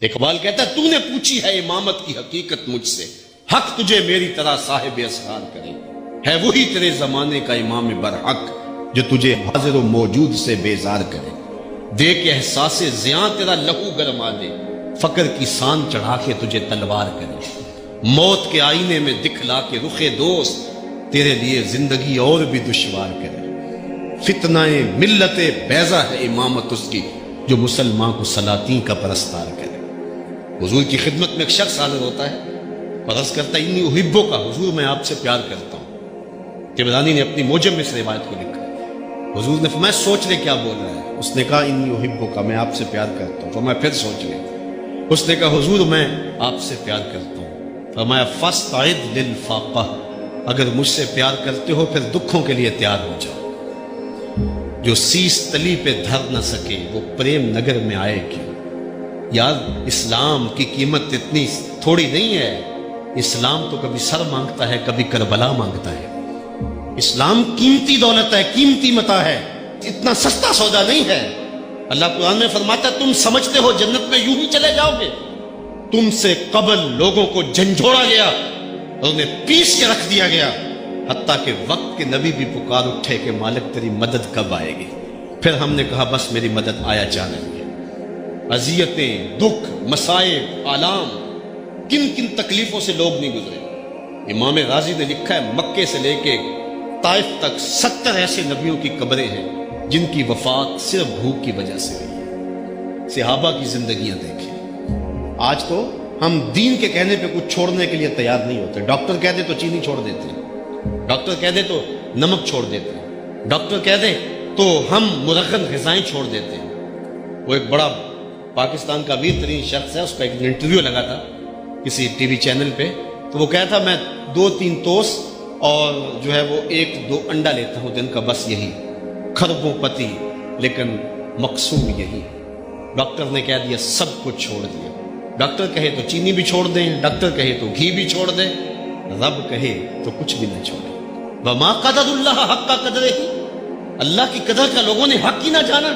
اقبال کہتا ہے تو نے پوچھی ہے امامت کی حقیقت مجھ سے، حق تجھے میری طرح صاحب اسرار کرے، ہے وہی تیرے زمانے کا امام برحق جو تجھے حاضر و موجود سے بیزار کرے، دے کے احساس زیاں تیرا لہو گرما دے، فقر کی سان چڑھا کے تجھے تلوار کرے، موت کے آئینے میں دکھلا کے رخ دوست تیرے لیے زندگی اور بھی دشوار کرے، فتنہ ملت بیضا ہے امامت اس کی جو مسلمان کو سلاطین کا پرستار کرے۔ حضور کی خدمت میں ایک شخص حاضر ہوتا ہے اور عرض کرتا ہے انی احبو کا، حضور میں آپ سے پیار کرتا ہوں۔ طبرانی نے اپنی موجم میں اس روایت کو لکھا ہے۔ حضور نے فرمایا سوچ لے کیا بول رہا ہے؟ اس نے کہا انی احبو کا، میں آپ سے پیار کرتا ہوں۔ فرمایا پھر سوچ لے۔ اس نے کہا حضور میں آپ سے پیار کرتا ہوں۔ فرمایا فاستعد للفاقہ، اگر مجھ سے پیار کرتے ہو پھر دکھوں کے لیے تیار ہو جاؤ۔ جو سیس تلی پہ دھر نہ سکے وہ پریم نگر میں آئے کیوں؟ یار اسلام کی قیمت اتنی تھوڑی نہیں ہے، اسلام تو کبھی سر مانگتا ہے کبھی کربلا مانگتا ہے۔ اسلام قیمتی دولت ہے، قیمتی متاع ہے، اتنا سستا سودا نہیں ہے۔ اللہ قرآن میں فرماتا ہے تم سمجھتے ہو جنت میں یوں ہی چلے جاؤ گے؟ تم سے قبل لوگوں کو جھنجھوڑا گیا اور انہیں پیس کے رکھ دیا گیا، حتیٰ کہ وقت کے نبی بھی پکار اٹھے کہ مالک تیری مدد کب آئے گی؟ پھر ہم نے کہا بس میری مدد آیا جا رہی ہے۔ اذیتیں، دکھ، مصائب، آلام، کن کن تکلیفوں سے لوگ نہیں گزرے۔ امام غازی نے لکھا ہے مکے سے لے کے طائف تک 70 ایسے نبیوں کی قبریں ہیں جن کی وفات صرف بھوک کی وجہ سے ہوئی ہے۔ صحابہ کی زندگیاں دیکھیں۔ آج تو ہم دین کے کہنے پہ کچھ چھوڑنے کے لیے تیار نہیں ہوتے۔ ڈاکٹر کہہ دے تو چینی چھوڑ دیتے ہیں، ڈاکٹر کہہ دے تو نمک چھوڑ دیتے ہیں، ڈاکٹر کہہ دے تو ہم مرغن غذائیں چھوڑ دیتے ہیں۔ وہ ایک بڑا پاکستان کا امیر ترین شخص ہے، اس کا ایک انٹرویو لگا تھا کسی ٹی وی چینل پہ، تو وہ کہا تھا میں 2-3 توست اور جو ہے وہ 1-2 انڈا لیتا ہوں دن کا، بس یہی، کھربوں پتی لیکن مقصود یہی۔ ڈاکٹر نے کہہ دیا سب کچھ چھوڑ دیا۔ ڈاکٹر کہے تو چینی بھی چھوڑ دیں، ڈاکٹر کہے تو گھی بھی چھوڑ دیں، رب کہے تو کچھ بھی نہ چھوڑے۔ وما قدر اللہ حق قدرہ، اللہ کی قدر کا لوگوں نے حق ہی نہ جانا،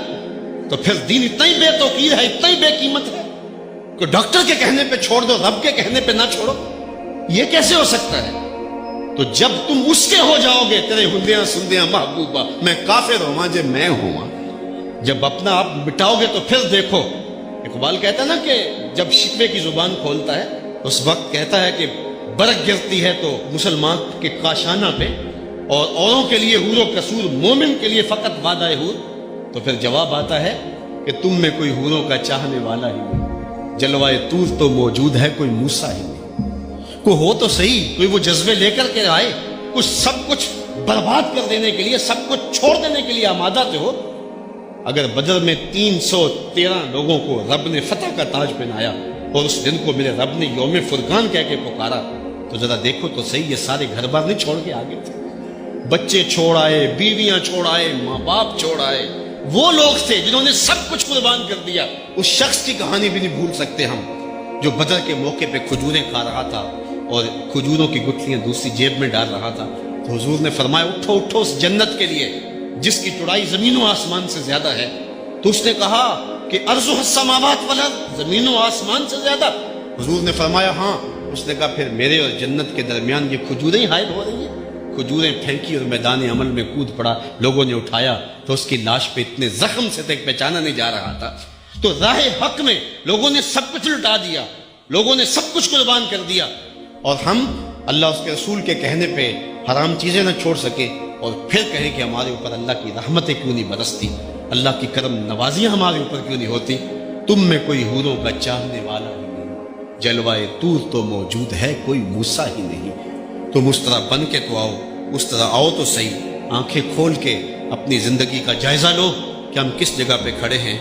تو پھر دین اتنا ہی بے توقیر ہے، اتنا ہی بے قیمت ہے کہ ڈاکٹر کے کہنے پہ چھوڑ دو، رب کے کہنے پہ نہ چھوڑو، یہ کیسے ہو سکتا ہے؟ تو جب تم اس کے ہو جاؤ گے تیرے ہندیاں سندیاں محبوبہ میں کافر ہوں جے میں ہوں، جب اپنا آپ مٹاؤ گے تو پھر دیکھو۔ اقبال کہتا ہے نا کہ جب شکوے کی زبان کھولتا ہے اس وقت کہتا ہے کہ برق گرتی ہے تو مسلمان کے کاشانہ پہ، اور اوروں کے لیے حور و قصور، مومن کے لیے فقط وعدہ حور، تو پھر جواب آتا ہے کہ تم میں کوئی حوروں کا چاہنے والا ہی نہیں، جلوائے طور تو موجود ہے کوئی موسیٰ ہی نہیں۔ کوئی ہو تو صحیح، کوئی وہ جذبے لے کر کے آئے، کچھ سب کچھ برباد کر دینے کے لیے، سب کچھ چھوڑ دینے کے لیے آمادہ تھے ہو۔ اگر بدر میں 313 لوگوں کو رب نے فتح کا تاج پہنایا اور اس دن کو میرے رب نے یوم فرقان کہہ کے پکارا، تو ذرا دیکھو تو صحیح، یہ سارے گھر بار نہیں چھوڑ کے آگے تھے، بچے چھوڑ آئے، بیویاں چھوڑ آئے، ماں باپ چھوڑ آئے، وہ لوگ تھے جنہوں نے سب کچھ قربان کر دیا۔ اس شخص کی کہانی بھی نہیں بھول سکتے ہم جو بدر کے موقع پہ کھجوریں کھا رہا تھا اور کھجوروں کی گٹھلیاں دوسری جیب میں ڈال رہا تھا، تو حضور نے فرمایا اٹھو اٹھو اس جنت کے لیے جس کی چوڑائی زمین و آسمان سے زیادہ ہے۔ تو اس نے کہا کہ ارض السماوات والارض، زمین و آسمان سے زیادہ؟ حضور نے فرمایا ہاں۔ اس نے کہا پھر میرے اور جنت کے درمیان یہ کھجوریں حائل ہو رہی ہیں؟ کھجوریں پھینکی اور میدان عمل میں کود پڑا، لوگوں نے اٹھایا تو اس کی لاش پہ اتنے زخم سے تک پہچانا نہیں جا رہا تھا۔ تو راہ حق میں لوگوں نے سب کچھ لٹا دیا، لوگوں نے سب کچھ قربان کر دیا، اور ہم اللہ اس کے رسول کے کہنے پہ حرام چیزیں نہ چھوڑ سکے، اور پھر کہیں کہ ہمارے اوپر اللہ کی رحمتیں کیوں نہیں برستی، اللہ کی کرم نوازیاں ہمارے اوپر کیوں نہیں ہوتی۔ تم میں کوئی حوروں کا چاہنے والا ہی نہیں، جلوائے طور تو موجود ہے کوئی موسیٰ ہی نہیں۔ تم اس طرح بن کے تو آؤ، اس طرح آؤ تو صحیح، آنکھیں کھول کے اپنی زندگی کا جائزہ لو کہ ہم کس جگہ پہ کھڑے ہیں